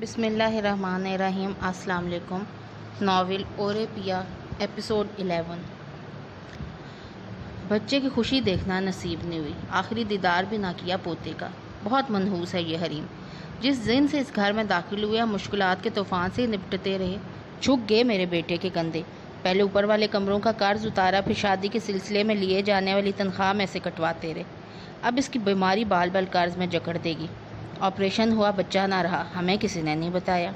بسم اللہ الرحمن الرحیم۔ السلام علیکم۔ ناول اورے پیا ایپیسوڈ 11۔ بچے کی خوشی دیکھنا نصیب نہیں ہوئی، آخری دیدار بھی نہ کیا پوتے کا۔ بہت منحوس ہے یہ حریم، جس دن سے اس گھر میں داخل ہوئے ہم مشکلات کے طوفان سے نپٹتے رہے۔ جھک گئے میرے بیٹے کے کندھے، پہلے اوپر والے کمروں کا قرض اتارا، پھر شادی کے سلسلے میں لیے جانے والی تنخواہ میں سے کٹواتے رہے۔ اب اس کی بیماری بال بال قرض میں جکڑ دے گی۔ آپریشن ہوا، بچہ نہ رہا، ہمیں کسی نے نہیں بتایا۔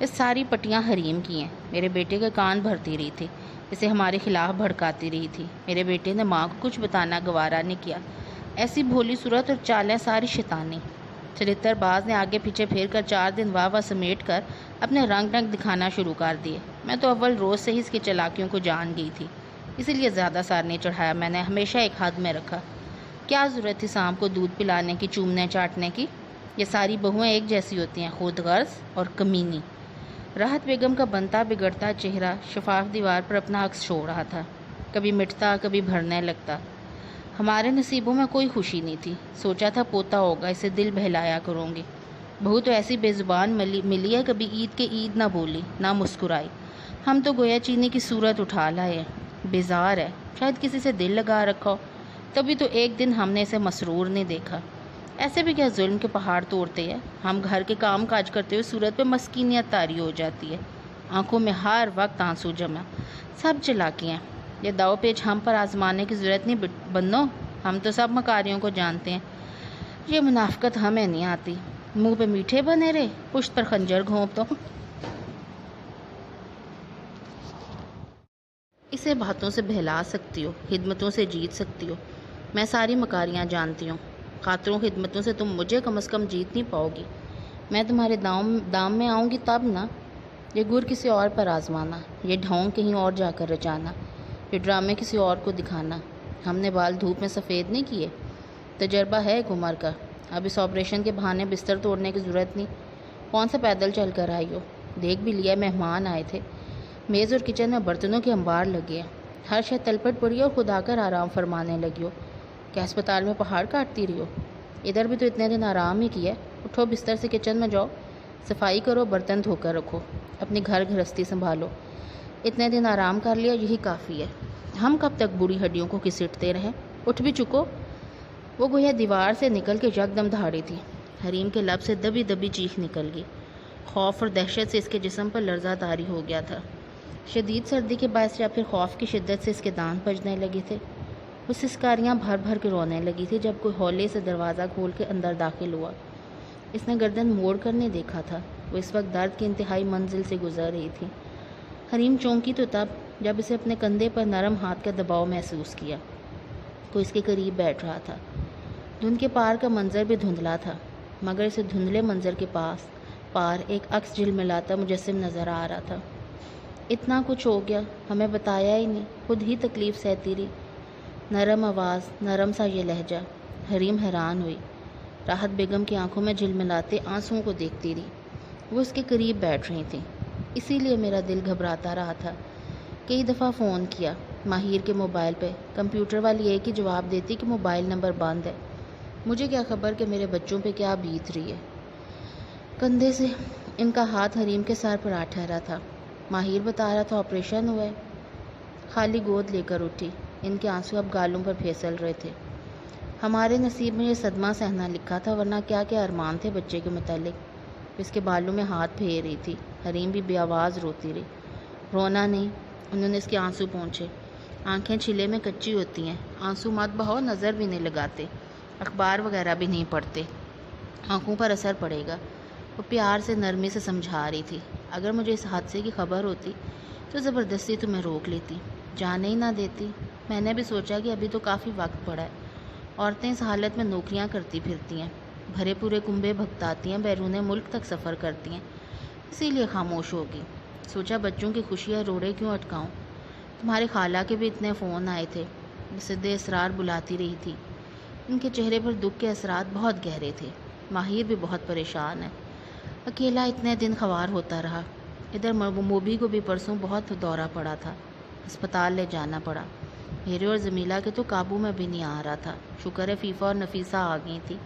یہ ساری پٹیاں حریم کی ہیں۔ میرے بیٹے کے کان بھرتی رہی تھی، اسے ہمارے خلاف بھڑکاتی رہی تھی۔ میرے بیٹے نے ماں کو کچھ بتانا گوارا نہیں کیا۔ ایسی بھولی صورت اور چالیں ساری شیطانی۔ چرتر باز نے آگے پیچھے پھیر کر 4 دن واہ واہ سمیٹ کر اپنے رنگ ڈنگ دکھانا شروع کر دیے۔ میں تو اول روز سے ہی اس کی چالاکیوں کو جان گئی تھی، اسی لیے زیادہ سار نہیں چڑھایا۔ میں نے ہمیشہ ایک حد میں رکھا۔ کیا ضرورت تھی سام کو دودھ پلانے کی، چومنے چاٹنے کی؟ یہ ساری بہویں ایک جیسی ہوتی ہیں، خود غرض اور کمینی۔ راحت بیگم کا بنتا بگڑتا چہرہ شفاف دیوار پر اپنا عکس چھوڑ رہا تھا، کبھی مٹتا کبھی بھرنے لگتا۔ ہمارے نصیبوں میں کوئی خوشی نہیں تھی۔ سوچا تھا پوتا ہوگا، اسے دل بہلایا کروں گی۔ بہو تو ایسی بے زبان ملی ہے، کبھی عید کے عید نہ بولی نہ مسکرائی۔ ہم تو گویا چینی کی صورت اٹھا لائے ہیں۔ بیزار ہے، شاید کسی سے دل لگا رکھا ہو، تبھی تو ایک دن ہم نے اسے مسرور نہیں دیکھا۔ ایسے بھی کیا ظلم کے پہاڑ توڑتے ہیں ہم، گھر کے کام کاج کرتے ہوئے صورت پہ مسکینیت طاری ہو جاتی ہے، آنکھوں میں ہر وقت آنسو جمع۔ سب چلاکی ہیں، یہ داؤ پیچ ہم پر آزمانے کی ضرورت نہیں بنو، ہم تو سب مکاریوں کو جانتے ہیں۔ یہ منافقت ہمیں نہیں آتی۔ منہ پہ میٹھے بنے رہے، پشت پر خنجر گھونپ دو۔ اسے باتوں سے بہلا سکتی ہو، خدمتوں سے جیت سکتی ہو، میں ساری مکاریاں جانتی ہوں۔ خاطروں خدمتوں سے تم مجھے کم از کم جیت نہیں پاؤ گی۔ میں تمہارے دام میں آؤں گی تب نا۔ یہ گر کسی اور پر آزمانا، یہ ڈھونگ کہیں اور جا کر رچانا، یہ ڈرامے کسی اور کو دکھانا۔ ہم نے بال دھوپ میں سفید نہیں کیے، تجربہ ہے ایک عمر کا۔ اب اس آپریشن کے بہانے بستر توڑنے کی ضرورت نہیں۔ کون سا پیدل چل کر آئی ہو؟ دیکھ بھی لیا مہمان آئے تھے، میز اور کچن میں برتنوں کے انبار لگے ہیں، ہر شے تلپٹ پڑی اور خود آ کر آرام فرمانے لگی ہو۔ کیا اسپتال میں پہاڑ کاٹتی رہی ہو؟ ادھر بھی تو اتنے دن آرام ہی کیا۔ اٹھو، بستر سے کچن میں جاؤ، صفائی کرو، برتن دھو کر رکھو، اپنی گھر گھرستی سنبھالو۔ اتنے دن آرام کر لیا، یہی کافی ہے۔ ہم کب تک بوڑھی ہڈیوں کو گھسیٹتے رہیں؟ اٹھ بھی چکو۔ وہ گویا دیوار سے نکل کے یکدم دھاڑی تھی۔ حریم کے لب سے دبی دبی چیخ نکل گئی۔ خوف اور دہشت سے اس کے جسم پر لرزہ طاری ہو گیا تھا۔ شدید سردی کے باعث یا پھر خوف کی شدت سے اس کے دانت بجنے لگے تھے۔ وہ سسکاریاں بھر بھر کے رونے لگی تھی جب کوئی ہولے سے دروازہ کھول کے اندر داخل ہوا۔ اس نے گردن موڑ کر نہیں دیکھا تھا، وہ اس وقت درد کی انتہائی منزل سے گزر رہی تھی۔ حریم چونکی تو تب جب اسے اپنے کندھے پر نرم ہاتھ کا دباؤ محسوس کیا۔ کوئی اس کے قریب بیٹھ رہا تھا۔ دھند کے پار کا منظر بھی دھندلا تھا، مگر اسے دھندلے منظر کے پار ایک عکس جھلملاتا مجسم نظر آ رہا تھا۔ اتنا کچھ ہو گیا، ہمیں بتایا ہی نہیں، خود ہی تکلیف سہتی رہی۔ نرم آواز، نرم سا یہ لہجہ۔ حریم حیران ہوئی، راحت بیگم کی آنکھوں میں جھلملاتے آنسوؤں کو دیکھتی رہی۔ وہ اس کے قریب بیٹھ رہی تھیں، اسی لیے میرا دل گھبراتا رہا تھا۔ کئی دفعہ فون کیا ماہر کے موبائل پہ، کمپیوٹر والی ایک ہی جواب دیتی کہ موبائل نمبر بند ہے۔ مجھے کیا خبر کہ میرے بچوں پہ کیا بیت رہی ہے۔ کندھے سے ان کا ہاتھ حریم کے سر پر آ ٹھہرا تھا۔ ماہر بتا رہا تھا آپریشن ہوا ہے۔ خالی گود لے کر اٹھی، ان کے آنسو اب گالوں پر پھیسل رہے تھے۔ ہمارے نصیب میں یہ صدمہ سہنا لکھا تھا، ورنہ کیا کیا ارمان تھے بچے کے متعلق۔ اس کے بالوں میں ہاتھ پھیر رہی تھی۔ حریم بھی بے آواز روتی رہی۔ رونا نہیں، انہوں نے اس کے آنسو پونچھے۔ آنکھیں چھلے میں کچی ہوتی ہیں، آنسو مت بہاؤ، نظر بھی نہیں لگاتے، اخبار وغیرہ بھی نہیں پڑھتے، آنکھوں پر اثر پڑے گا۔ وہ پیار سے نرمی سے سمجھا رہی تھی، اگر مجھے اس حادثے کی خبر ہوتی تو زبردستی تمہیں روک لیتی، جانے ہی نہ دیتی۔ میں نے بھی سوچا کہ ابھی تو کافی وقت پڑا ہے، عورتیں اس حالت میں نوکریاں کرتی پھرتی ہیں، بھرے پورے کنبے بھگتاتی ہیں، بیرون ملک تک سفر کرتی ہیں، اسی لیے خاموش ہوگی۔ سوچا بچوں کی خوشیاں روڑے کیوں اٹکاؤں۔ تمہاری خالہ کے بھی اتنے فون آئے تھے، بصدِ اصرار بلاتی رہی تھی۔ ان کے چہرے پر دکھ کے اثرات بہت گہرے تھے۔ ماہر بھی بہت پریشان ہے، اکیلا اتنے دن خوار ہوتا رہا۔ ادھر موبی کو بھی پرسوں بہت دورہ پڑا تھا، ہسپتال لے جانا پڑا۔ میرے اور جمیلہ کے تو قابو میں بھی نہیں آ رہا تھا۔ شکر ہے فیفا اور نفیسہ آ گئی تھی۔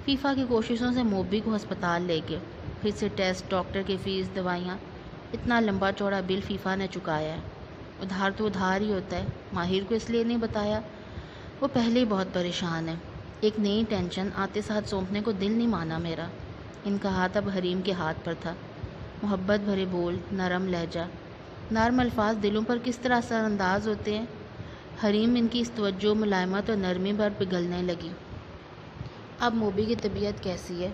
فیفا کی کوششوں سے موبی کو ہسپتال لے گئے۔ پھر سے ٹیسٹ، ڈاکٹر کی فیس، دوائیاں، اتنا لمبا چوڑا بل فیفا نے چکایا ہے۔ ادھار تو ادھار ہی ہوتا ہے۔ ماہر کو اس لیے نہیں بتایا، وہ پہلے ہی بہت پریشان ہے۔ ایک نئی ٹینشن آتے ساتھ سونپنے کو دل نہیں مانا میرا۔ ان کا ہاتھ اب حریم کے ہاتھ پر تھا۔ محبت بھرے بول، نرم لہجہ، نرم الفاظ دلوں پر کس طرح اثر انداز ہوتے ہیں۔ حریم ان کی اس توجہ، ملائمت اور نرمی پر پگھلنے لگی۔ اب موبی کی طبیعت کیسی ہے؟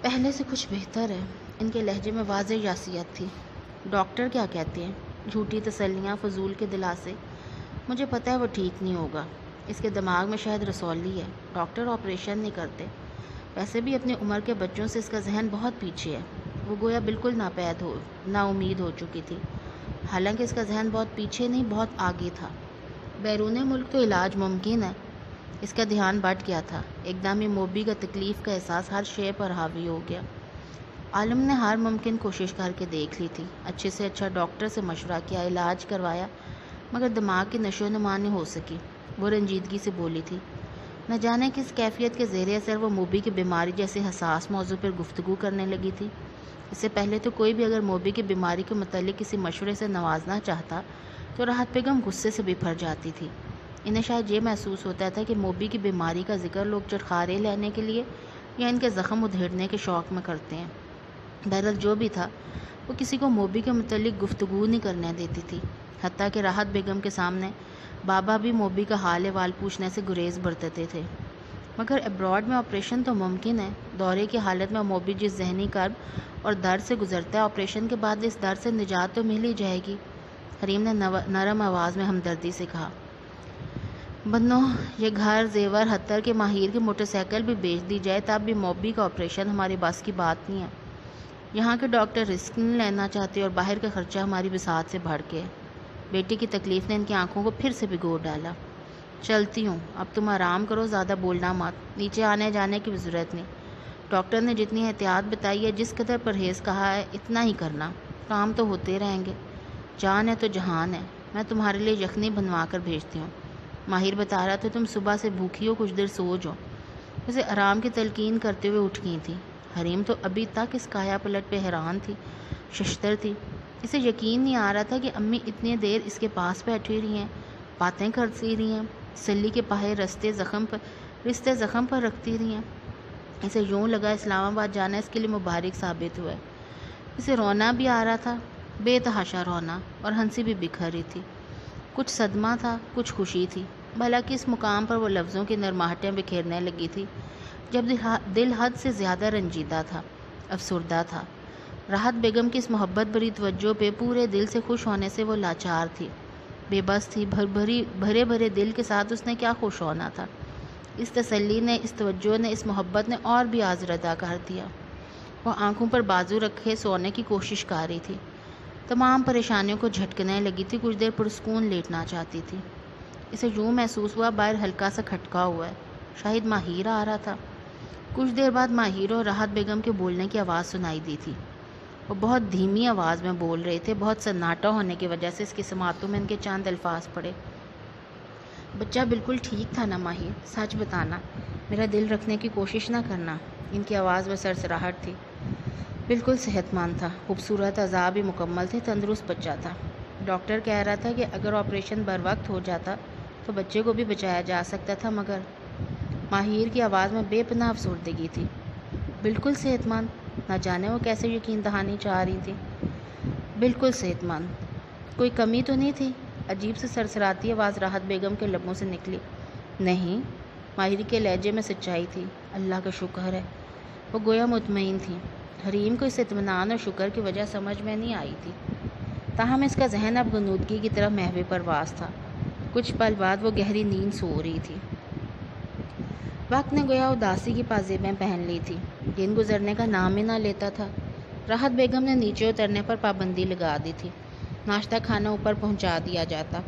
پہلے سے کچھ بہتر ہے۔ ان کے لہجے میں واضح یاسیت تھی۔ ڈاکٹر کیا کہتے ہیں؟ جھوٹی تسلیاں، فضول کے دلاسے۔ مجھے پتہ ہے وہ ٹھیک نہیں ہوگا۔ اس کے دماغ میں شاید رسولی ہے۔ ڈاکٹر آپریشن نہیں کرتے۔ ویسے بھی اپنی عمر کے بچوں سے اس کا ذہن بہت پیچھے ہے۔ وہ گویا بالکل نا امید ہو چکی تھی، حالانکہ اس کا ذہن بہت پیچھے نہیں، بہت آگے تھا۔ بیرون ملک تو علاج ممکن ہے۔ اس کا دھیان بٹ گیا تھا۔ ایک دم ہی موبی کا تکلیف کا احساس ہر شے پر حاوی ہو گیا۔ عالم نے ہر ممکن کوشش کر کے دیکھ لی تھی، اچھے سے اچھا ڈاکٹر سے مشورہ کیا، علاج کروایا، مگر دماغ کی نشو و نما نہیں ہو سکی۔ وہ رنجیدگی سے بولی تھی، نہ جانے کس کیفیت کے زیر اثر وہ موبی کی بیماری جیسے حساس موضوع پر گفتگو کرنے لگی تھی۔ اس سے پہلے تو کوئی بھی اگر موبی کی بیماری کے متعلق کسی مشورے سے نوازنا چاہتا تو راحت بیگم غصے سے بھر جاتی تھی۔ انہیں شاید یہ محسوس ہوتا تھا کہ موبی کی بیماری کا ذکر لوگ چٹخارے لینے کے لیے یا ان کے زخم ادھیڑنے کے شوق میں کرتے ہیں۔ بہرحال جو بھی تھا، وہ کسی کو موبی کے متعلق گفتگو نہیں کرنے دیتی تھی، حتیٰ کہ راحت بیگم کے سامنے بابا بھی موبی کا حال احوال پوچھنے سے گریز برتتے تھے۔ مگر ابراڈ میں آپریشن تو ممکن ہے۔ دورے کی حالت میں موبی جس ذہنی کرب اور درد سے گزرتا ہے، آپریشن کے بعد اس درد سے نجات تو مل ہی جائے گی۔ حریم نے نرم آواز میں ہمدردی سے کہا، بنو، یہ گھر زیور حتیٰ کہ ماہر کی موٹر سائیکل بھی بیچ دی جائے تب بھی موبی کا آپریشن ہمارے بس کی بات نہیں ہے۔ یہاں کے ڈاکٹر رسک نہیں لینا چاہتے اور باہر کا خرچہ ہماری بساط سے بڑھ کے ہے۔ بیٹی کی تکلیف نے ان کی آنکھوں کو پھر سے بھگو ڈالا۔ چلتی ہوں، اب تم آرام کرو، زیادہ بولنا مت، نیچے آنے جانے کی بھی ضرورت نہیں۔ ڈاکٹر نے جتنی احتیاط بتائی ہے، جس قدر پرہیز کہا ہے، اتنا ہی کرنا، کام تو ہوتے رہیں گے۔ جان ہے تو جہان ہے۔ میں تمہارے لیے یخنی بنوا کر بھیجتی ہوں۔ ماہر بتا رہا تھا تم صبح سے بھوکھی ہو، کچھ دیر سو جاؤ۔ اسے آرام کی تلقین کرتے ہوئے اٹھ گئی تھی۔ حریم تو ابھی تک اس کایا پلٹ پہ حیران تھی، ششدر تھی۔ اسے یقین نہیں آ رہا تھا کہ امی اتنی دیر اس کے پاس بیٹھی رہی ہیں، باتیں کرتی رہی ہیں، سلی کے پاہے رستے زخم پر رکھتی رہی ہیں۔ اسے یوں لگا اسلام آباد جانا اس کے لیے مبارک ثابت ہوا ہے۔ اسے رونا بھی آ رہا تھا، بے تحاشا رونا، اور ہنسی بھی بکھر رہی تھی۔ کچھ صدمہ تھا، کچھ خوشی تھی۔ بھلا کہ اس مقام پر وہ لفظوں کی نرماہٹیں بکھیرنے لگی تھی جب دل حد سے زیادہ رنجیدہ تھا، افسردہ تھا۔ راحت بیگم کی اس محبت بھری توجہ پہ پورے دل سے خوش ہونے سے وہ لاچار تھی، بے بس تھی۔ بھرے بھرے دل کے ساتھ اس نے کیا خوش ہونا تھا؟ اس تسلی نے، اس توجہ نے، اس محبت نے اور بھی آزردہ کر دیا۔ وہ آنکھوں پر بازو رکھے سونے کی کوشش کر رہی تھی، تمام پریشانیوں کو جھٹکنے لگی تھی، کچھ دیر پرسکون لیٹنا چاہتی تھی۔ اسے یوں محسوس ہوا باہر ہلکا سا کھٹکا ہوا ہے، شاید ماہر آ رہا تھا۔ کچھ دیر بعد ماہر اور راحت بیگم کے بولنے کی آواز سنائی دی تھی۔ وہ بہت دھیمی آواز میں بول رہے تھے، بہت سناٹا ہونے کی وجہ سے اس کی سماعتوں میں ان کے چند الفاظ پڑے۔ بچہ بالکل ٹھیک تھا نا ماہر؟ سچ بتانا، میرا دل رکھنے کی کوشش نہ کرنا۔ ان کی آواز میں سرسراہٹ تھی۔ بالکل صحت مند تھا، خوبصورت اعضاء بھی مکمل تھے، تندرست بچہ تھا۔ ڈاکٹر کہہ رہا تھا کہ اگر آپریشن بر وقت ہو جاتا تو بچے کو بھی بچایا جا سکتا تھا، مگر ماہر کی آواز میں بے پناہ افسردگی تھی۔ بالکل صحت مند؟ نہ جانے وہ کیسے یقین دہانی چاہ رہی تھی۔ بالکل صحت مند، کوئی کمی تو نہیں تھی؟ عجیب سے سرسراتی آواز راحت بیگم کے لبوں سے نکلی۔ نہیں، ماہر کے لہجے میں سچائی تھی۔ اللہ کا شکر ہے، وہ گویا مطمئن تھی۔ حریم کو اس اطمینان اور شکر کی وجہ سمجھ میں نہیں آئی تھی، تاہم اس کا ذہن اب غنودگی کی طرف محو پرواز تھا۔ کچھ پل بعد وہ گہری نیند سو رہی تھی۔ وقت نے گویا اداسی کی پازیبیں پہن لی تھی، دن گزرنے کا نام ہی نہ لیتا تھا۔ راحت بیگم نے نیچے اترنے پر پابندی لگا دی تھی، ناشتہ کھانا اوپر پہنچا دیا جاتا،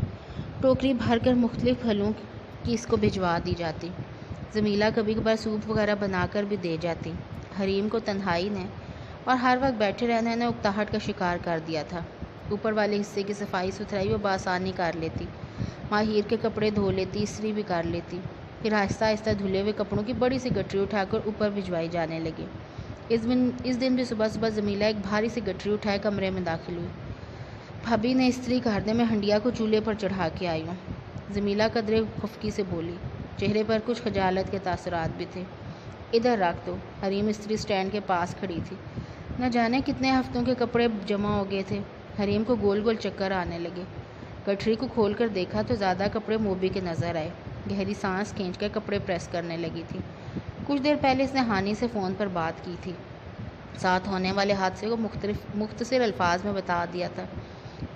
ٹوکری بھر کر مختلف پھلوں کی اس کو بھجوا دی جاتی، زمیلہ کبھی کبھار سوپ وغیرہ بنا کر بھی دے جاتی۔ حریم کو تنہائی نے اور ہر وقت بیٹھے رہنے نے اکتاہٹ کا شکار کر دیا تھا۔ اوپر والے حصے کی صفائی ستھرائی وہ بآسانی کر لیتی، ماہر کے کپڑے دھو لیتی، استری بھی کر لیتی، پھر آہستہ آہستہ دھلے ہوئے کپڑوں کی بڑی سی گٹری اٹھا کر اوپر بھجوائی جانے لگی۔ اس دن بھی صبح صبح جمیلہ ایک بھاری سی گٹری اٹھائے کمرے میں داخل ہوئی۔ بھابی نے استری کارنے میں ہنڈیا کو چولہے پر چڑھا کے آئی ہوں، جمیلہ قدرے خفکی سے بولی، چہرے پر کچھ خجالت کے تاثرات بھی تھے۔ ادھر رکھ دو۔ حریم استری سٹینڈ کے پاس کھڑی تھی۔ نہ جانے کتنے ہفتوں کے کپڑے جمع ہو گئے تھے۔ حریم کو گول گول چکر آنے لگے۔ گٹھری کو کھول کر دیکھا تو زیادہ کپڑے موبی کے نظر آئے۔ گہری سانس کھینچ کر کپڑے پریس کرنے لگی تھی۔ کچھ دیر پہلے اس نے ہانی سے فون پر بات کی تھی، ساتھ ہونے والے حادثے کو مختصر الفاظ میں بتا دیا تھا۔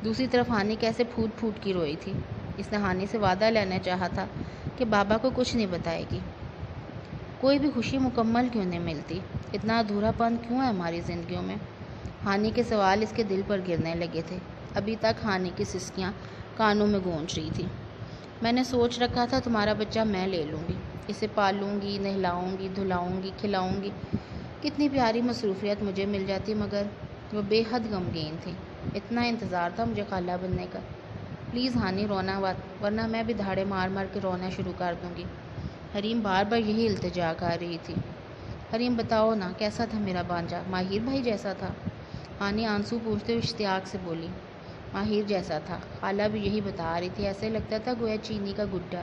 دوسری طرف ہانی کیسے پھوٹ پھوٹ کی روئی تھی۔ اس نے ہانی سے وعدہ لینا چاہا تھا کہ بابا کو کچھ نہیں بتائے گی۔ کوئی بھی خوشی مکمل کیوں نہیں ملتی؟ اتنا ادھورا پن کیوں ہے ہماری زندگیوں میں؟ ہانی کے سوال اس کے دل پر گرنے لگے تھے۔ ابھی تک ہانی کی سسکیاں کانوں میں گونج رہی تھی۔ میں نے سوچ رکھا تھا تمہارا بچہ میں لے لوں گی، اسے پالوں گی، نہلاؤں گی، دھلاؤں گی، کھلاؤں گی۔ کتنی پیاری مصروفیت مجھے مل جاتی، مگر وہ بے حد غمگین تھی۔ اتنا انتظار تھا مجھے خالہ بننے کا۔ پلیز ہانی رونا ورنہ میں بھی دھاڑے مار مار کے رونا شروع کر دوں گی۔ حریم بار بار یہی التجا کر رہی تھی۔ حریم بتاؤ نا، کیسا تھا میرا بانجا؟ ماہر بھائی جیسا تھا؟ ہانی آنسو پوچھتے ہوئے اشتیاق سے بولی، ماہر جیسا تھا۔ خالہ بھی یہی بتا رہی تھی، ایسے لگتا تھا گویا چینی کا گڈھا۔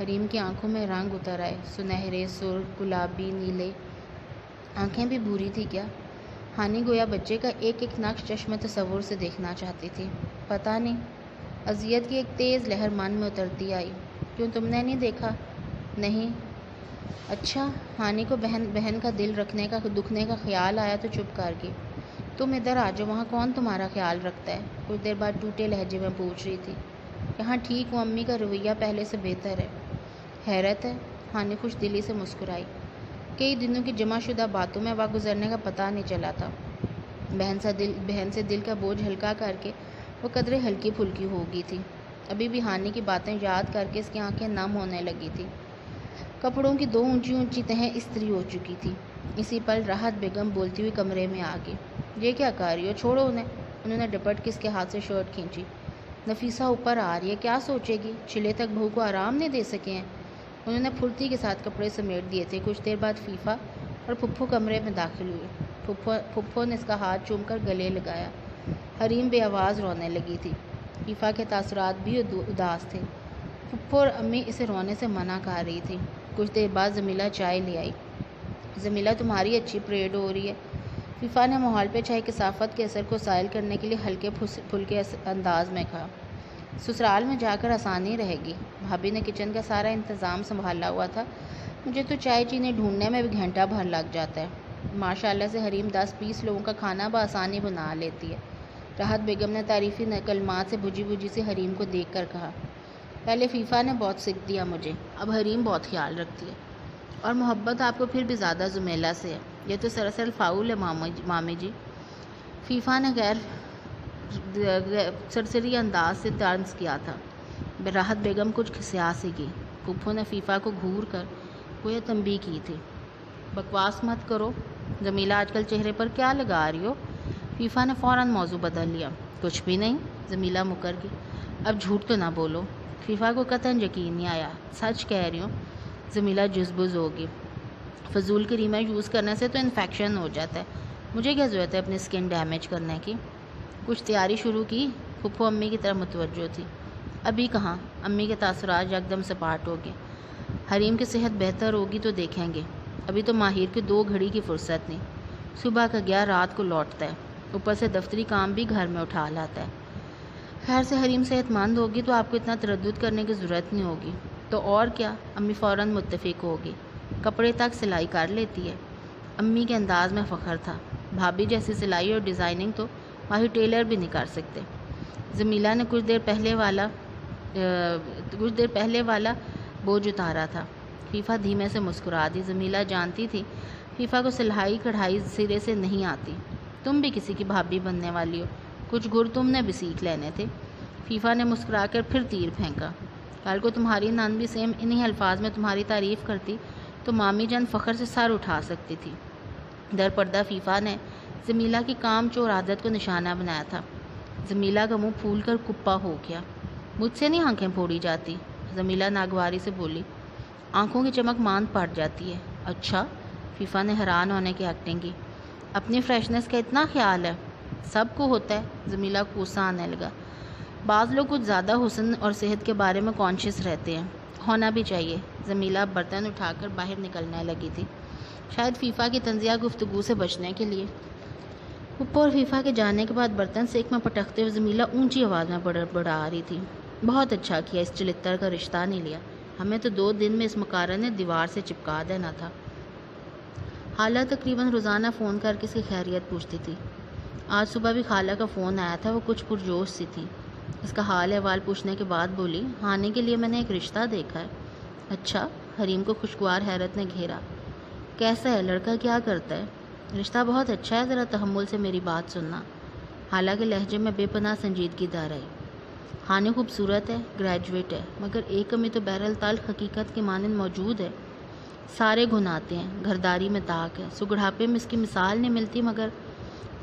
حریم کی آنکھوں میں رنگ اتر آئے، سنہرے، سرخ، گلابی، نیلے۔ آنکھیں بھی بھوری تھی کیا؟ ہانی گویا بچے کا ایک ایک نقش چشم تصور سے دیکھنا چاہتی تھی۔ پتہ نہیں، اذیت کی ایک تیز لہر من میں اترتی آئی۔ کیوں، تم نے نہیں دیکھا؟ نہیں۔ اچھا۔ ہانی کو بہن کا دل دکھنے کا خیال آیا تو چپ کر گئی۔ تم ادھر آ جاؤ، وہاں کون تمہارا خیال رکھتا ہے؟ کچھ دیر بعد ٹوٹے لہجے میں پوچھ رہی تھی۔ یہاں ٹھیک ہوں، امی کا رویہ پہلے سے بہتر ہے۔ حیرت ہے؟ ہانی خوش دلی سے مسکرائی۔ کئی دنوں کی جمع شدہ باتوں میں وقت گزرنے کا پتہ نہیں چلا تھا۔ بہن سے دل کا بوجھ ہلکا کر کے وہ قدرے ہلکی پھلکی ہو گئی تھی۔ ابھی بھی ہانی کی باتیں یاد کر کے اس کی آنکھیں نم ہونے لگی تھی۔ کپڑوں کی 2 اونچی اونچی تہیں استری ہو چکی تھی۔ اسی پل راحت بیگم بولتی ہوئی کمرے میں آ گئی۔ یہ کیا کر رہی ہو؟ چھوڑو انہیں۔ انہوں نے ڈپٹ کے اس کے ہاتھ سے شرٹ کھینچی۔ نفیسہ اوپر آ رہی ہے، کیا سوچے گی؟ چلے تک بہو کو آرام نہیں دے سکے ہیں؟ انہوں نے پھرتی کے ساتھ کپڑے سمیٹ دیے تھے۔ کچھ دیر بعد فیفا اور پھپھو کمرے میں داخل ہوئے۔ پھپھو نے اس کا ہاتھ چوم کر گلے لگایا۔ حریم بے آواز رونے لگی تھی۔ فیفا کے تاثرات بھی اداس تھے۔ پھپھو اور امی اسے رونے سے منع کر رہی تھی۔ کچھ دیر بعد جمیلہ چائے لے آئی۔ جمیلہ تمہاری اچھی پریڈ ہو رہی ہے۔ فیفا نے ماحول پہ چائے کثافت کے اثر کو زائل کرنے کے لیے ہلکے پھلکے انداز میں کہا۔ سسرال میں جا کر آسانی رہے گی۔ بھابی نے کچن کا سارا انتظام سنبھالا ہوا تھا، مجھے تو چائے چینی ڈھونڈنے میں بھی گھنٹہ بھر لگ جاتا ہے۔ ماشاءاللہ سے حریم 10-20 لوگوں کا کھانا بآسانی بنا لیتی ہے۔ راحت بیگم نے تعریفی کلمات سے بجھی سے حریم کو دیکھ کر کہا۔ پہلے فیفا نے بہت سکھ دیا مجھے، اب حریم بہت خیال رکھتی ہے، اور محبت آپ کو پھر بھی زیادہ جمیلہ سے ہے۔ یہ تو سراسر فاؤل ہے مامی جی۔ فیفا نے غیر سرسری انداز سے طنز کیا تھا۔ راحت بیگم کچھ کھسیا سی گئی۔ پھپھو نے فیفا کو گھور کر کوئی تنبیہ کی تھی۔ بکواس مت کرو جمیلہ، آج کل چہرے پر کیا لگا رہی ہو؟ فیفا نے فوراً موضوع بدل لیا۔ کچھ بھی نہیں، جمیلہ مکر گئی۔ اب جھوٹ تو نہ بولو۔ فیفا کو قطعاً یقین نہیں آیا۔ سچ کہہ رہی ہوں۔ جمیلہ جزبز ہوگی۔ فضول کریمیں یوز کرنے سے تو انفیکشن ہو جاتا ہے، مجھے کیا ضرورت ہے اپنی سکن ڈیمیج کرنے کی؟ کچھ تیاری شروع کی؟ پھپھو امی کی طرف متوجہ تھی۔ ابھی کہاں؟ امی کے تاثرات یکدم سپاٹ ہو گئے۔ حریم کی صحت بہتر ہوگی تو دیکھیں گے، ابھی تو ماہر کی 2 گھڑی کی فرصت نہیں، صبح کا گیا رات کو لوٹتا ہے، اوپر سے دفتری کام بھی گھر میں اٹھا لاتا ہے۔ خیر سے حریم صحت مند ہوگی تو آپ کو اتنا تردد کرنے کی ضرورت نہیں ہوگی۔ تو اور کیا؟ امی فوراً متفق ہوگی۔ کپڑے تک سلائی کر لیتی ہے۔ امی کے انداز میں فخر تھا۔ بھابی جیسی سلائی اور ڈیزائننگ تو ماہر ٹیلر بھی نہیں کر سکتے۔ جمیلہ نے کچھ دیر پہلے والا بوجھ اتارا تھا۔ فیفا دھیمے سے مسکرا دی۔ جمیلہ جانتی تھی فیفا کو سلائی کڑھائی سرے سے نہیں آتی۔ تم بھی کسی کی بھابی بننے والی ہو، کچھ گر تم نے بھی سیکھ لینے تھے۔ فیفا نے مسکرا کر پھر تیر پھینکا۔ کل کو تمہاری نان بھی سیم انہی الفاظ میں تمہاری تعریف کرتی تو مامی جان فخر سے سر اٹھا سکتی تھی۔ در پردہ فیفا نے جمیلہ کی کام چور عادت کو نشانہ بنایا تھا۔ جمیلہ کا منہ پھول کر کپا ہو گیا۔ مجھ سے نہیں آنکھیں پھوڑی جاتی، جمیلہ ناگواری سے بولی۔ آنکھوں کی چمک ماند پڑ جاتی ہے۔ اچھا؟ فیفا نے حیران ہونے کی ایکٹنگ کی۔ اپنی فریشنس کا اتنا خیال ہے؟ سب کو ہوتا ہے، جمیلہ کو غصہ آنے لگا۔ بعض لوگ کچھ زیادہ حسن اور صحت کے بارے میں کانشیس رہتے ہیں، ہونا بھی چاہیے۔ جمیلہ برتن اٹھا کر باہر نکلنے لگی تھی، شاید فیفا کی تنزیہ گفتگو سے بچنے کے لیے۔ اوپر فیفا کے جانے کے بعد برتن سینک میں پٹکتے ہوئے جمیلہ اونچی آواز میں بڑبڑا رہی تھی، بہت اچھا کیا اس چلتر کا رشتہ نہیں لیا، ہمیں تو 2 دن میں اس مکارہ نے دیوار سے چپکا دینا تھا۔ خالہ تقریباً روزانہ فون کر کے اس کی خیریت پوچھتی تھی۔ آج صبح بھی خالہ کا فون آیا تھا، وہ کچھ پرجوش سی تھی۔ اس کا حال احوال پوچھنے کے بعد بولی، ہانے کے لیے میں نے ایک رشتہ دیکھا ہے۔ اچھا؟ حریم کو خوشگوار حیرت نے گھیرا۔ کیسا ہے؟ لڑکا کیا کرتا ہے؟ رشتہ بہت اچھا ہے، ذرا تحمل سے میری بات سننا۔ خالہ کے لہجے میں بے پناہ سنجیدگی دار آئی۔ ہانے خوبصورت ہے، گریجویٹ ہے، مگر ایک کمی تو بہرحال حقیقت کی مانند موجود ہے۔ سارے گن آتے ہیں، گھرداری میں طاق ہے، سگڑھاپے میں اس کی مثال نہیں ملتی۔ مگر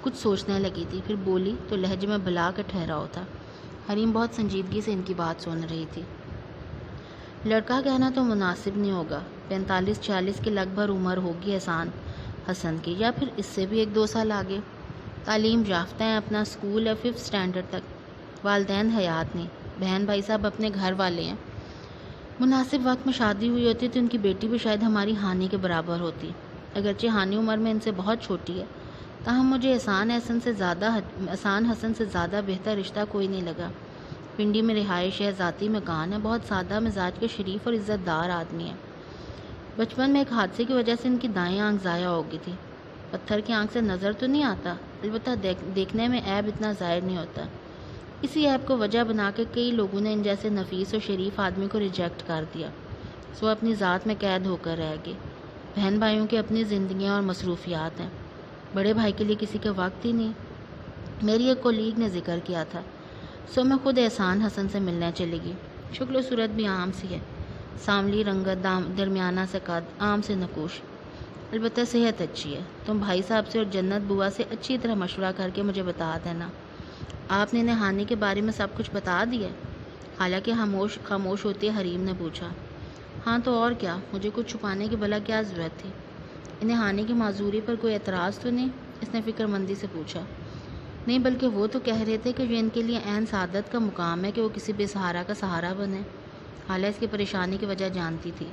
کچھ سوچنے لگی تھی، پھر بولی تو لہجے میں بلا کا ٹھہراؤ تھا۔ حریم بہت سنجیدگی سے ان کی بات سن رہی تھی۔ لڑکا کہنا تو مناسب نہیں ہوگا، 45-46 کی لگ بھگ عمر ہوگی احسان حسن کی، یا پھر اس سے بھی 1-2 سال آگے۔ تعلیم یافتہ ہیں، اپنا اسکول ہے 5th اسٹینڈرڈ تک، والدین حیات نہیں، بہن بھائی صاحب اپنے گھر والے ہیں۔ مناسب وقت میں شادی ہوئی ہوتی تو ان کی بیٹی بھی شاید ہماری ہانی کے برابر ہوتی، اگرچہ ہانی عمر میں ان سے بہت چھوٹی ہے، تاہم مجھے احسان حسن سے زیادہ بہتر رشتہ کوئی نہیں لگا۔ پنڈی میں رہائش ہے، ذاتی مکان ہے، بہت سادہ مزاج کے شریف اور عزت دار آدمی ہے۔ بچپن میں ایک حادثے کی وجہ سے ان کی دائیں آنکھ ضائع ہو گئی تھی۔ پتھر کی آنکھ سے نظر تو نہیں آتا، البتہ دیکھنے میں عیب اتنا ظاہر نہیں ہوتا۔ اسی عیب کو وجہ بنا کے کئی لوگوں نے ان جیسے نفیس اور شریف آدمی کو ریجیکٹ کر دیا، سو اپنی ذات میں قید ہو کر رہ گئے۔ بہن بھائیوں کی اپنی زندگیاں اور مصروفیات ہیں، بڑے بھائی کے لیے کسی کا وقت ہی نہیں۔ میری ایک کولیگ نے ذکر کیا تھا، سو میں خود احسان حسن سے ملنے چلی گئی۔ شکل و صورت بھی عام سی ہے، سانولی رنگت، درمیانہ سے قد، عام سے نقوش، البتہ صحت اچھی ہے۔ تم بھائی صاحب سے اور جنت بوا سے اچھی طرح مشورہ کر کے مجھے بتا دینا۔ آپ نے انہیں ہانی کے بارے میں سب کچھ بتا دیا؟ حالانکہ خاموش ہوتے حریم نے پوچھا۔ ہاں تو اور کیا، مجھے کچھ چھپانے کی بھلا کیا ضرورت تھی؟ انہیں ہانی کی معذوری پر کوئی اعتراض تو نہیں؟ اس نے فکر مندی سے پوچھا۔ نہیں، بلکہ وہ تو کہہ رہے تھے کہ یہ ان کے لیے عین سعادت کا مقام ہے کہ وہ کسی بے سہارا کا سہارا بنے۔ خالہ اس کی پریشانی کی وجہ جانتی تھی۔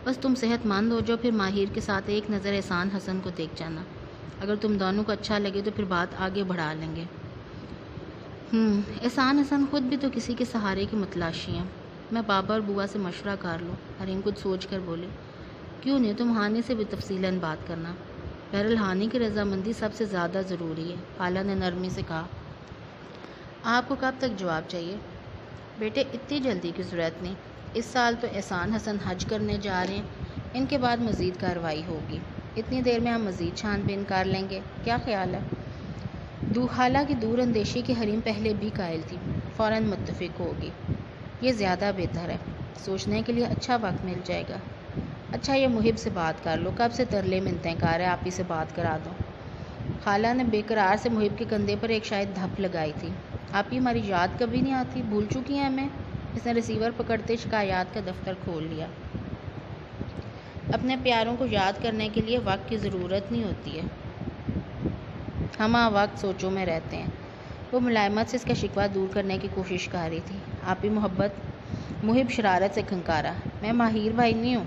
بس تم صحت مند ہو جاؤ، پھر ماہر کے ساتھ ایک نظر احسان حسن کو دیکھ جانا، اگر تم دونوں کو اچھا لگے تو پھر بات آگے بڑھا لیں گے۔ احسان حسن خود بھی تو کسی کے سہارے کی متلاشی ہیں، میں بابا اور بوا سے مشورہ کر لوں۔ حریم کچھ سوچ کر بولے، کیوں نہیں، تم ہانی سے بھی تفصیلاً بات کرنا، بہرحال ہانی کی رضامندی سب سے زیادہ ضروری ہے۔ خالہ نے نرمی سے کہا۔ آپ کو کب تک جواب چاہیے؟ بیٹے اتنی جلدی کی ضرورت نہیں، اس سال تو احسان حسن حج کرنے جا رہے ہیں، ان کے بعد مزید کارروائی ہوگی، اتنی دیر میں ہم مزید چھان بین کر لیں گے، کیا خیال ہے؟ خالہ کی دور اندیشی کی حریم پہلے بھی قائل تھی، فوراً متفق ہوگی۔ یہ زیادہ بہتر ہے، سوچنے کے لیے اچھا وقت مل جائے گا۔ اچھا یہ محب سے بات کر لو، کب سے ترلے منتیں کر ہے، آپ ہی سے بات کرا دو۔ خالہ نے بے قرار سے محب کے کندھے پر ایک شاید دھپ لگائی تھی۔ آپ ہی ہماری یاد کبھی نہیں آتی، بھول چکی ہیں ہمیں؟ اس نے ریسیور پکڑتے شکایات کا دفتر کھول لیا۔ اپنے پیاروں کو یاد کرنے کے لیے وقت کی ضرورت نہیں ہوتی ہے، ہم وقت سوچوں میں رہتے ہیں۔ وہ ملائمت سے اس کا شکوہ دور کرنے کی کوشش کر رہی تھی۔ آپ ہی محب شرارت سے کھنکارا، میں ماہر بھائی نہیں ہوں،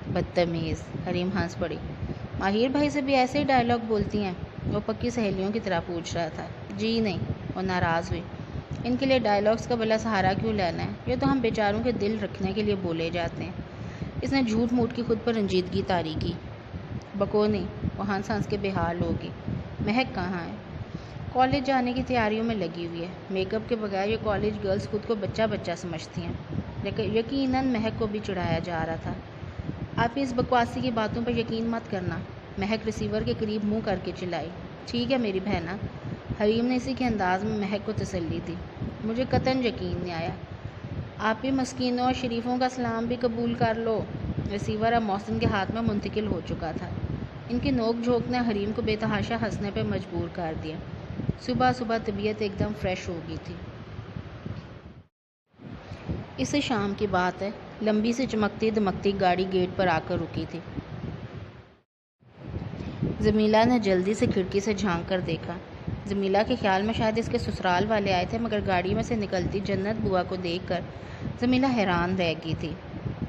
بدتمیز۔ حریم ہنس پڑی۔ ماہر بھائی سے بھی ایسے ہی ڈائلاگ بولتی ہیں؟ وہ پکی سہیلیوں کی طرح پوچھ رہا تھا۔ جی نہیں، وہ ناراض ہوئی۔ ان کے لیے ڈائلاگس کا بلا سہارا کیوں لینا ہے، یہ تو ہم بیچاروں کے دل رکھنے کے لیے بولے جاتے ہیں۔ اس نے جھوٹ موٹ کی خود پر رنجیدگی طاری کی۔ بکو نہیں، وہ ہنس ہنس کے بے حال ہوگی۔ مہک کہاں ہے؟ کالج جانے کی تیاریوں میں لگی ہوئی ہے، میک اپ کے بغیر یہ کالج گرلز خود کو بچہ بچہ سمجھتی ہیں، لیکن یقیناً مہک کو بھی چڑھایا جا رہا تھا۔ آپ اس بکواسی کی باتوں پر یقین مت کرنا، مہک ریسیور کے قریب منہ کر کے چلائی۔ ٹھیک ہے میری بہنا، حریم نے اسی کے انداز میں مہک کو تسلی دی۔ مجھے قطعاً یقین نہیں آیا۔ آپ ہی مسکینوں اور شریفوں کا سلام بھی قبول کر لو۔ ریسیور اب محسن کے ہاتھ میں منتقل ہو چکا تھا۔ ان کی نوک جھونک نے حریم کو بے تحاشا ہنسنے پہ مجبور کر دیا۔ صبح صبح طبیعت ایک دم فریش ہو گئی تھی۔ اسے شام کی بات ہے، لمبی سی چمکتی دمکتی گاڑی گیٹ پر آ کر رکی تھی۔ جمیلہ نے جلدی سے کھڑکی سے جھانک کر دیکھا۔ جمیلہ کے خیال میں شاید اس کے سسرال والے آئے تھے، مگر گاڑی میں سے نکلتی جنت بوا کو دیکھ کر جمیلہ حیران رہ گئی تھی۔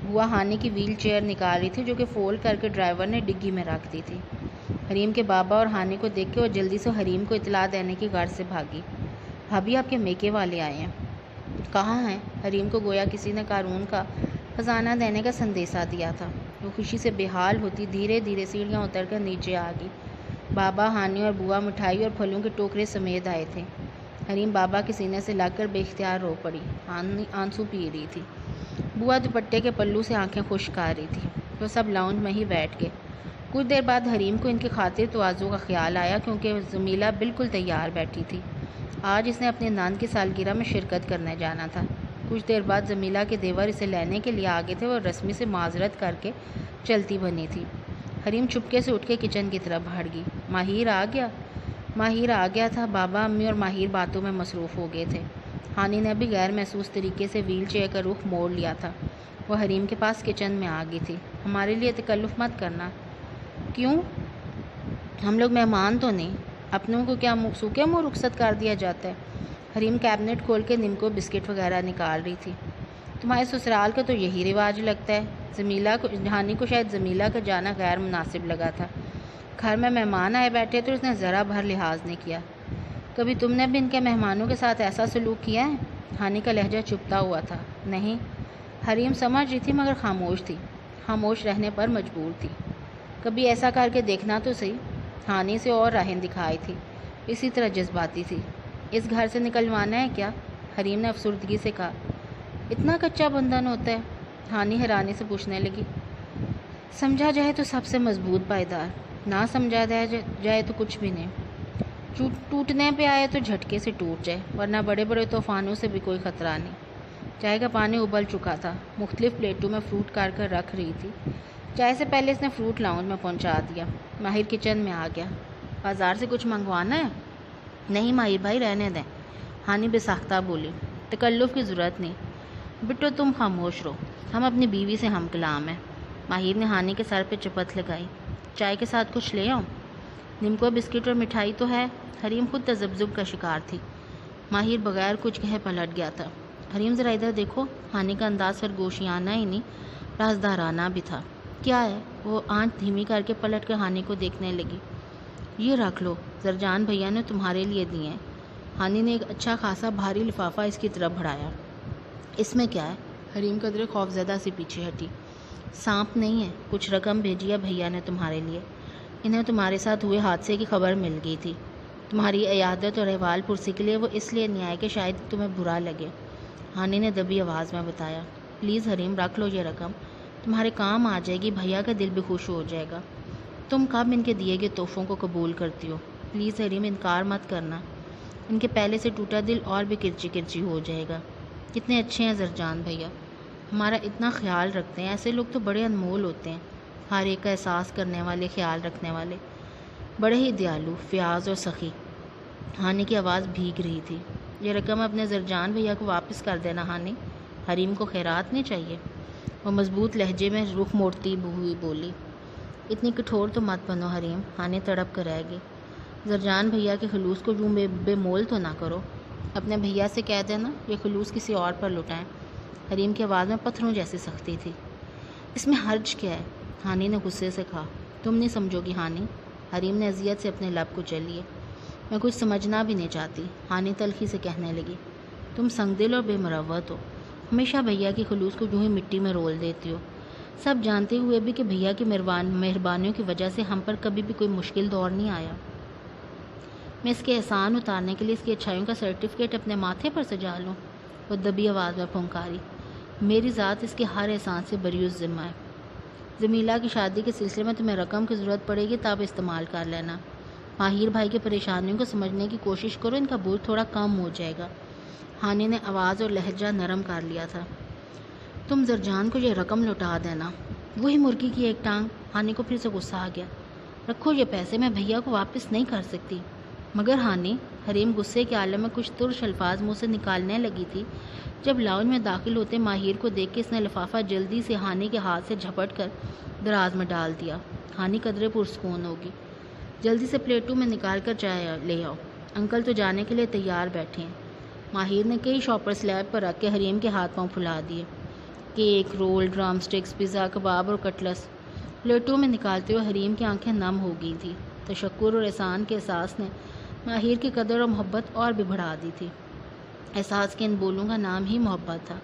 بوا ہانی کی ویل چیئر نکال رہی تھی جو کہ فولڈ کر کے ڈرائیور نے ڈگی میں رکھ دی تھی۔ حریم کے بابا اور ہانی کو دیکھ کے وہ جلدی سے حریم کو اطلاع دینے کی غرض سے بھاگی۔ بھابھی آپ کے میکے والے آئے ہیں۔ کہاں ہیں؟ حریم کو گویا کسی نے قارون کا خزانہ دینے کا سندیسہ دیا تھا۔ وہ خوشی سے بے حال ہوتی دھیرے دھیرے سیڑھیاں اتر کر نیچے آ گئی۔ بابا، ہانی اور بوا مٹھائی اور پھلوں کے ٹوکرے سمیت آئے تھے۔ حریم بابا کے سینے سے لگ کر بے اختیار رو پڑی۔ ہانی آنسو پی رہی تھی۔ بوا دوپٹے کے پلو سے آنکھیں خشک آ رہی تھی۔ وہ سب لاؤنج میں ہی بیٹھ گئے۔ کچھ دیر بعد حریم کو ان کی خاطر تواضع کا خیال آیا کیونکہ جمیلہ بالکل تیار بیٹھی تھی۔ آج اس نے اپنے ناند کی سالگرہ میں شرکت کرنے جانا تھا۔ کچھ دیر بعد جمیلہ کے دیور اسے لینے کے لیے آگے تھے۔ وہ رسمی سے معذرت کر کے چلتی بنی تھی۔ حریم چپکے سے اٹھ کے کچن کی طرف بھاگ گئی۔ ماہر آ گیا؟ ماہر آ گیا تھا۔ بابا، امی اور ماہر باتوں میں مصروف ہو گئے تھے۔ ہانی نے بھی غیر محسوس طریقے سے ویل چیئر کا رخ موڑ لیا تھا۔ وہ حریم کے پاس کچن میں آ گئی تھی۔ ہمارے لیے تکلف مت کرنا۔ کیوں؟ ہم لوگ مہمان تو نہیں، اپنوں کو کیا سوکھے منہ رخصت کر دیا جاتا ہے؟ حریم کیبنٹ کھول کے نمکو بسکٹ وغیرہ نکال رہی تھی۔ تمہارے سسرال کا تو یہی رواج لگتا ہے۔ ہانی کو شاید جمیلہ کا جانا غیر مناسب لگا تھا۔ گھر میں مہمان آئے بیٹھے تو اس نے ذرا بھر لحاظ نہیں کیا۔ کبھی تم نے بھی ان کے مہمانوں کے ساتھ ایسا سلوک کیا ہے؟ ہانی کا لہجہ چپتا ہوا تھا۔ نہیں۔ حریم سمجھ رہی تھی مگر خاموش تھی۔ خاموش رہنے پر مجبور تھی۔ کبھی ایسا کر کے دیکھنا تو صحیح۔ ہانی سے اور راہیں دکھائی تھی، اسی طرح جذباتی تھی۔ اس گھر سے نکلوانا ہے کیا؟ حریم نے افسردگی سے کہا۔ اتنا کچا بندھن ہوتا ہے؟ ہانی حیرانی سے پوچھنے لگی۔ سمجھا جائے تو سب سے مضبوط پائیدار، نہ سمجھا جائے تو کچھ بھی نہیں۔ ٹوٹنے پہ آئے تو جھٹکے سے ٹوٹ جائے، ورنہ بڑے بڑے طوفانوں سے بھی کوئی خطرہ نہیں۔ چائے کا پانی ابل چکا تھا۔ مختلف پلیٹوں میں فروٹ کاٹ کر رکھ رہی تھی۔ چائے سے پہلے اس نے فروٹ لاؤنج میں پہنچا دیا۔ ماہر کچن میں آ گیا۔ بازار سے کچھ منگوانا ہے؟ نہیں ماہر بھائی، رہنے دیں، ہانی بے ساختہ بولی۔ تکلف کی ضرورت نہیں۔ بٹو تم خاموش رہو، ہم اپنی بیوی سے ہم کلام ہیں۔ ماہر نے ہانی کے سر پہ چپت لگائی۔ چائے کے ساتھ کچھ لے آؤں؟ نمکو بسکٹ اور مٹھائی تو ہے۔ حریم خود تذبذب کا شکار تھی۔ ماہر بغیر کچھ کہے پلٹ گیا تھا۔ حریم ذرا ادھر دیکھو۔ ہانی کا انداز سرگوشیانہ ہی نہیں، رازدارانہ بھی تھا۔ کیا ہے؟ وہ آنچ دھیمی کر کے پلٹ کر ہانی کو دیکھنے لگی۔ یہ رکھ لو، زرجان بھیا نے تمہارے لیے دیے ہیں۔ ہانی نے ایک اچھا خاصا بھاری لفافہ اس کی طرف بڑھایا۔ اس میں کیا ہے؟ حریم قدرے خوفزدہ سی پیچھے ہٹی۔ سانپ نہیں ہے، کچھ رقم بھیجی ہے بھیا نے تمہارے لیے۔ انہیں تمہارے ساتھ ہوئے حادثے کی خبر مل گئی تھی۔ تمہاری عیادت اور احوال پرسی کے لیے وہ اس لیے نہیں آئے کہ شاید تمہیں برا لگے۔ ہانی نے دبی آواز میں بتایا۔ پلیز حریم رکھ لو یہ رقم، تمہارے کام آ جائے گی، بھیا کا دل بھی خوش ہو جائے گا۔ تم کب ان کے دیے گئے تحفوں کو قبول کرتی ہو؟ پلیز حریم انکار مت کرنا، ان کے پہلے سے ٹوٹا دل اور بھی کرچی کرچی ہو جائے گا۔ کتنے اچھے ہیں زرجان بھیا، ہمارا اتنا خیال رکھتے ہیں۔ ایسے لوگ تو بڑے انمول ہوتے ہیں، ہر ایک کا احساس کرنے والے، خیال رکھنے والے، بڑے ہی دیالو، فیاض اور سخی۔ ہانی کی آواز بھیگ رہی تھی۔ یہ رقم اپنے زرجان بھیا کو واپس کر دینا ہانی، حریم کو خیرات نہیں چاہیے۔ وہ مضبوط لہجے میں رخ موڑتی ہوئی بولی۔ اتنی کٹھور تو مت بنو حریم، ہانی تڑپ کر رہ گئی۔ زرجان بھیا کے خلوص کو یوں بے مول تو نہ کرو، اپنے بھیا سے کہہ دینا یہ خلوص کسی اور پر لٹائیں۔ حریم کی آواز میں پتھروں جیسی سختی تھی۔ اس میں حرج کیا ہے؟ ہانی نے غصے سے کہا۔ تم نہیں سمجھو گی ہانی، حریم نے اذیت سے اپنے لب کچل لیے۔ میں کچھ سمجھنا بھی نہیں چاہتی، ہانی تلخی سے کہنے لگی۔ تم سنگ دل اور بے مروت ہو، ہمیشہ بھیا کی خلوص کو یوں ہی مٹی میں رول دیتی ہو، سب جانتے ہوئے بھی کہ بھیا کی مہربانیوں کی وجہ سے ہم پر کبھی بھی کوئی مشکل دور نہیں آیا۔ میں اس کے احسان اتارنے کے لیے اس کی اچھائیوں کا سرٹیفکیٹ اپنے ماتھے پر سجا لوں؟ وہ دبی آواز میں پھنکاری۔ میری ذات اس کے ہر احسان سے بری الذمہ ہے۔ جمیلہ کی شادی کے سلسلے میں تمہیں رقم کی ضرورت پڑے گی تب استعمال کر لینا۔ ماہر بھائی کی پریشانیوں کو سمجھنے کی کوشش کرو، ان کا بوجھ تھوڑا کم ہو جائے گا۔ ہانی نے آواز اور لہجہ نرم کر لیا تھا۔ تم زرجان کو یہ رقم لوٹا دینا۔ وہی مرغی کی ایک ٹانگ۔ ہانی کو پھر سے غصہ آ گیا۔ رکھو یہ پیسے، میں بھیا کو واپس نہیں کر سکتی۔ مگر ہانی، حریم غصے کے عالم میں کچھ ترش الفاظ منہ سے نکالنے لگی تھی جب لاؤنج میں داخل ہوتے ماہر کو دیکھ کے اس نے لفافہ جلدی سے ہانی کے ہاتھ سے جھپٹ کر دراز میں ڈال دیا۔ ہانی قدرے پرسکون ہوگی۔ جلدی سے پلیٹوں میں نکال کر چائے لے آؤ، انکل تو جانے کے لیے تیار بیٹھے ہیں۔ ماہر نے کئی شاپر سلیب پر رکھ کے حریم کے ہاتھ پاؤں پھلا دیے۔ Cake, roll, drumsticks, pizza, کباب اور کٹلس پلیٹوں میں نکالتے ہوئے حریم کی آنکھیں نم ہو گئی تھیں۔ تشکر اور احسان کے احساس نے ماہر کی قدر اور محبت اور بھی بڑھا دی تھی۔ احساس کے ان بولوں کا نام ہی محبت تھا۔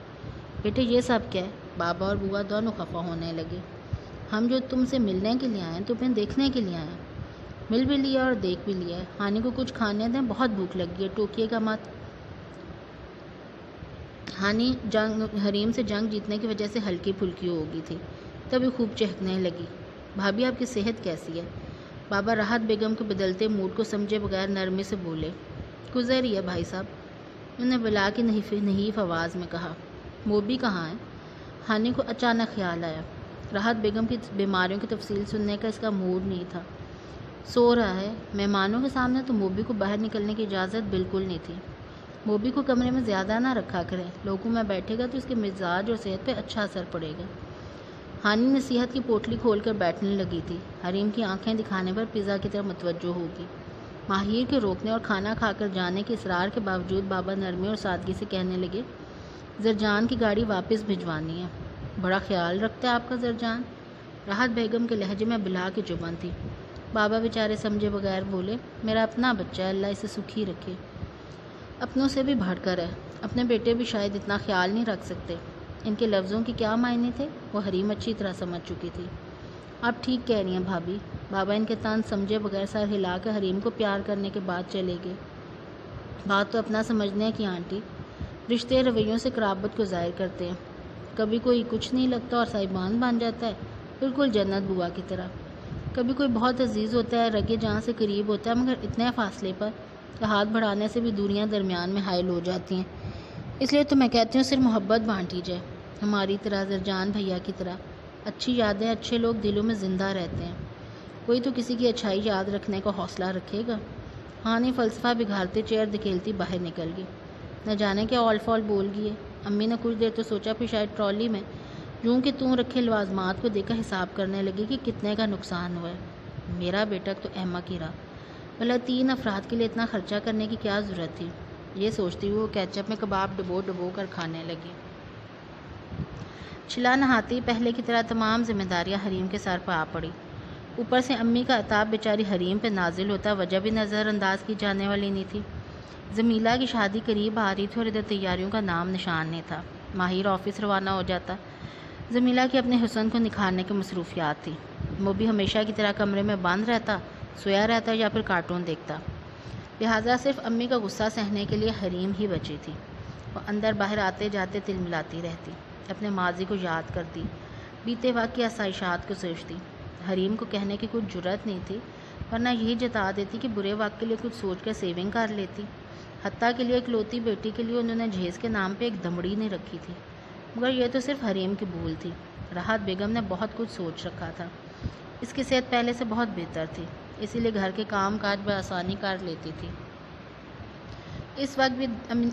بیٹے یہ سب کیا ہے؟ بابا اور بوا دونوں خفا ہونے لگے۔ ہم جو تم سے ملنے کے لیے آئے ہیں تمہیں دیکھنے کے لیے آئے ہیں۔ مل بھی لیا اور دیکھ بھی لیا ہے۔ ہانی کو کچھ کھانے دیں، بہت بھوک لگی ہے، ٹوکیے گا مت۔ ہانی حریم سے جنگ جیتنے کی وجہ سے ہلکی پھلکی ہو گئی تھی، تبھی خوب چہکنے لگی۔ بھابھی آپ کی صحت کیسی ہے؟ بابا راحت بیگم کے بدلتے موڈ کو سمجھے بغیر نرمی سے بولے۔ گزر رہی ہے بھائی صاحب، انہوں نے بلا کی نحیف آواز میں کہا۔ موبی کہاں ہے؟ ہانی کو اچانک خیال آیا۔ راحت بیگم کی بیماریوں کی تفصیل سننے کا اس کا موڈ نہیں تھا۔ سو رہا ہے۔ مہمانوں کے سامنے تو موبی کو باہر نکلنے کی اجازت بالکل نہیں تھی۔ موبی کو کمرے میں زیادہ نہ رکھا کریں، لوگوں میں بیٹھے گا تو اس کے مزاج اور صحت پہ اچھا اثر پڑے گا۔ ہانی نصیحت کی پوٹلی کھول کر بیٹھنے لگی تھی۔ حریم کی آنکھیں دکھانے پر پزا کی طرف متوجہ ہوگی۔ ماہر کے روکنے اور کھانا کھا کر جانے کے اصرار کے باوجود بابا نرمی اور سادگی سے کہنے لگے، زرجان کی گاڑی واپس بھجوانی ہے۔ بڑا خیال رکھتا ہے آپ کا زرجان۔ راحت بیگم کے لہجے میں بلا کی چبھن تھی۔ بابا بیچارے سمجھے بغیر بولے، میرا اپنا بچہ ہے، اللہ اسے سکھی رکھے۔ اپنوں سے بھی بڑھ کر ہے، اپنے بیٹے بھی شاید اتنا خیال نہیں رکھ سکتے۔ ان کے لفظوں کی کیا معنی تھے وہ حریم اچھی طرح سمجھ چکی تھی۔ آپ ٹھیک کہہ رہی ہیں بھابھی۔ بابا ان کے طنز سمجھے بغیر سر ہلا کر حریم کو پیار کرنے کے بعد چلے گئے۔ بات تو اپنا سمجھنے کی آنٹی، رشتے رویوں سے قرابت کو ظاہر کرتے ہیں۔ کبھی کوئی کچھ نہیں لگتا اور صاحبان بن جاتا ہے، بالکل جنت بوا کی طرح۔ کبھی کوئی بہت عزیز ہوتا ہے، رگے جان سے قریب ہوتا ہے، مگر اتنے فاصلے پر کہ ہاتھ بڑھانے سے بھی دوریاں درمیان میں حائل ہو جاتی ہیں۔ اس لیے تو میں کہتی ہوں صرف محبت بانٹی جائے، ہماری طرح، زرجان بھیا کی طرح۔ اچھی یادیں، اچھے لوگ دلوں میں زندہ رہتے ہیں۔ کوئی تو کسی کی اچھائی یاد رکھنے کا حوصلہ رکھے گا۔ ہانی فلسفہ بگھارتے چیئر دھکیلتی باہر نکل گئی۔ نہ جانے کیا آل فال بول گئی ہے۔ امی نے کچھ دیر تو سوچا، پھر شاید ٹرالی میں یوں کہ توں رکھے لوازمات کو دیکھ کر حساب کرنے لگی کہ کتنے کا نقصان ہوا ہے۔ میرا بیٹا تو احمق ہی رہا، بھلا 3 افراد کے لیے اتنا خرچہ کرنے کی کیا ضرورت تھی؟ یہ سوچتی ہوئی وہ کیچپ میں کباب ڈبو کر کھانے لگی۔ چلا نہاتی پہلے کی طرح تمام ذمہ داریاں حریم کے سر پر آ پڑی۔ اوپر سے امی کا عتاب بیچاری حریم پہ نازل ہوتا وجہ بھی نظر انداز کی جانے والی نہیں تھی۔ جمیلہ کی شادی قریب آ رہی تھی اور ادھر تیاریوں کا نام نشان نہیں تھا۔ ماہر آفس روانہ ہو جاتا، جمیلہ کے اپنے حسن کو نکھارنے کی مصروفیات تھی۔ موبی ہمیشہ کی طرح کمرے میں بند رہتا، سویا رہتا یا پھر کارٹون دیکھتا، لہٰذا صرف امی کا غصہ سہنے کے لیے حریم ہی بچی تھی۔ وہ اندر باہر آتے جاتے تل ملاتی رہتی، اپنے ماضی کو یاد کرتی، بیتے وقت کی آسائشات کو سوچتی۔ حریم کو کہنے کی کچھ جرأت نہیں تھی، ورنہ یہی جتا دیتی کہ برے وقت کے لیے کچھ سوچ کر سیونگ کر لیتی۔ حتیٰ کہ لیے اکلوتی بیٹی کے لیے انہوں نے جہیز کے نام پہ ایک دمڑی نہیں رکھی تھی، مگر یہ تو صرف حریم کی بھول تھی۔ راحت بیگم نے بہت کچھ سوچ رکھا تھا۔ اس کی صحت پہلے سے بہت بہتر تھی، اسی لیے گھر کے کام کاج بآسانی کر لیتی تھی۔ اس وقت بھی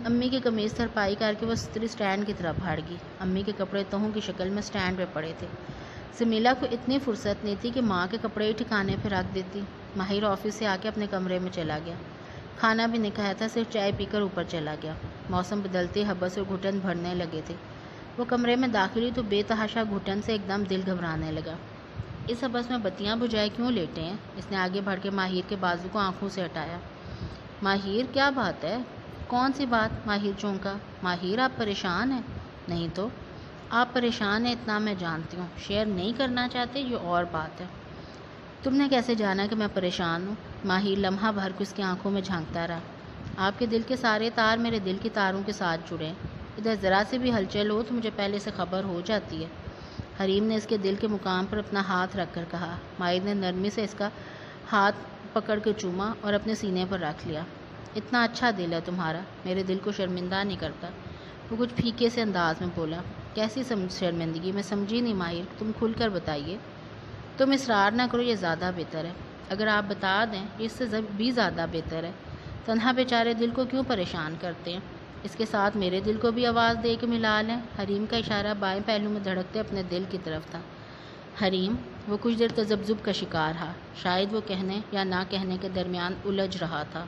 امی کی قمیض ترپائی کر کے وہ استری سٹینڈ کی طرف بھاڑ گئی۔ امی کے کپڑے تہوں کی شکل میں سٹینڈ پہ پڑے تھے۔ جمیلہ کو اتنی فرصت نہیں تھی کہ ماں کے کپڑے ہی ٹھکانے پہ رکھ دیتی۔ ماہر آفس سے آ کے اپنے کمرے میں چلا گیا، کھانا بھی نہیں کھایا تھا، صرف چائے پی کر اوپر چلا گیا۔ موسم بدلتے حبس اور گھٹن بھرنے لگے تھے۔ وہ کمرے میں داخل ہوئی تو بے تحاشا گھٹن سے ایک دم دل گھبرانے لگا۔ اس حبس میں بتیاں بجھائے کیوں لیٹے ہیں؟ اس نے آگے بڑھ کے ماہر کے بازو کو آنکھوں سے ہٹایا۔ ماہر کیا بات ہے؟ کون سی بات؟ ماہر چونکا۔ ماہر آپ پریشان ہیں؟ نہیں تو آپ پریشان ہیں اتنا میں جانتی ہوں، شیئر نہیں کرنا چاہتے یہ اور بات ہے۔ تم نے کیسے جانا کہ میں پریشان ہوں؟ ماہر لمحہ بھر کو اس کی آنکھوں میں جھانکتا رہا۔ آپ کے دل کے سارے تار میرے دل کے تاروں کے ساتھ جڑے ہیں، ادھر ذرا سے بھی ہلچل ہو تو مجھے پہلے سے خبر ہو جاتی ہے۔ حریم نے اس کے دل کے مقام پر اپنا ہاتھ رکھ کر کہا۔ ماہر نے نرمی سے اس کا ہاتھ پکڑ کے چوما اور اپنے سینے پر رکھ لیا۔ اتنا اچھا دل ہے تمہارا، میرے دل کو شرمندہ نہیں کرتا۔ وہ کچھ پھیکے سے انداز میں بولا۔ کیسی شرمندگی؟ میں سمجھی نہیں ماہر، تم کھل کر بتائیے۔ تم اصرار نہ کرو، یہ زیادہ بہتر ہے۔ اگر آپ بتا دیں اس سے بھی زیادہ بہتر ہے۔ تنہا بیچارے دل کو کیوں پریشان کرتے ہیں؟ اس کے ساتھ میرے دل کو بھی آواز دے کے ملا لیں۔ حریم کا اشارہ بائیں پہلو میں دھڑکتے اپنے دل کی طرف تھا۔ حریم وہ کچھ دیر تذبذب کا شکار رہا، شاید وہ کہنے یا نہ کہنے کے درمیان الجھ رہا تھا۔